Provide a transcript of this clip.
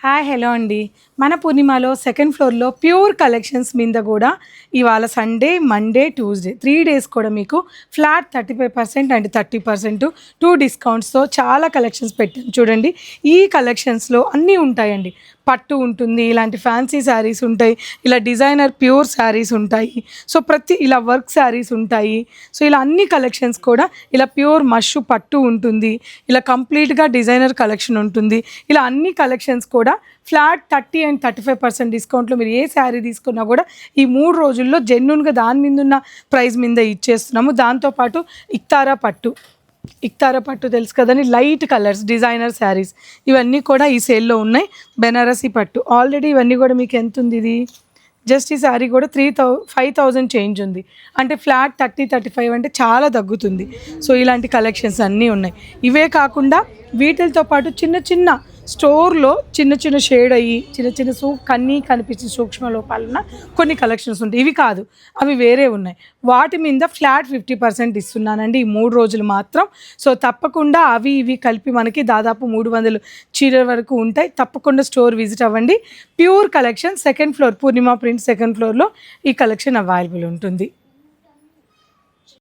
Hi hello అండి. మన పూర్ణిమలో second ఫ్లోర్లో ప్యూర్ కలెక్షన్స్ మీద కూడా ఇవాళ సండే, మండే, ట్యూస్డే 3 డేస్ కూడా మీకు ఫ్లాట్ 35% అండ్ 30% 2 డిస్కౌంట్స్తో చాలా కలెక్షన్స్ పెట్టాను చూడండి. ఈ కలెక్షన్స్లో అన్నీ ఉంటాయండి. పట్టు ఉంటుంది, ఇలాంటి ఫ్యాన్సీ శారీస్ ఉంటాయి, ఇలా డిజైనర్ ప్యూర్ శారీస్ ఉంటాయి, సో ప్రతి ఇలా వర్క్ శారీస్ ఉంటాయి. సో ఇలా అన్ని కలెక్షన్స్ కూడా ఇలా ప్యూర్ మష్ పట్టు ఉంటుంది, ఇలా కంప్లీట్గా డిజైనర్ కలెక్షన్ ఉంటుంది. ఇలా అన్ని కలెక్షన్స్ కూడా ఫ్లాట్ 30 అండ్ 35% డిస్కౌంట్లో మీరు ఏ శారీ తీసుకున్నా కూడా ఈ 3 రోజుల్లో జెన్యున్గా దాని మీద ఉన్న ప్రైస్ మీద ఇచ్చేస్తున్నాము. దాంతోపాటు ఇక్తారా పట్టు తెలుసు కదండి, లైట్ కలర్స్ డిజైనర్ శారీస్ ఇవన్నీ కూడా ఈ సేల్లో ఉన్నాయి. బెనారసీ పట్టు ఆల్రెడీ ఇవన్నీ కూడా మీకు ఎంత ఉంది, ఇది జస్ట్ ఈ శారీ కూడా 5,000 చేంజ్ ఉంది, అంటే ఫ్లాట్ 30-35 అంటే చాలా తగ్గుతుంది. సో ఇలాంటి కలెక్షన్స్ అన్నీ ఉన్నాయి. ఇవే కాకుండా వీటితో పాటు చిన్న చిన్న స్టోర్లో చిన్న చిన్న షేడ్ అయ్యి చిన్న చిన్న కన్నీ కనిపించిన సూక్ష్మ లోపాలున్న కొన్ని కలెక్షన్స్ ఉంటాయి. ఇవి కాదు, అవి వేరే ఉన్నాయి. వాటి మీద ఫ్లాట్ 50% ఇస్తున్నానండి ఈ 3 రోజులు మాత్రం. సో తప్పకుండా అవి ఇవి కలిపి మనకి దాదాపు 300 చీరల వరకు ఉంటాయి. తప్పకుండా స్టోర్ విజిట్ అవ్వండి. ప్యూర్ కలెక్షన్ సెకండ్ ఫ్లోర్ పూర్ణిమ ప్రింట్ సెకండ్ ఫ్లోర్లో ఈ కలెక్షన్ అవైలబుల్ ఉంటుంది.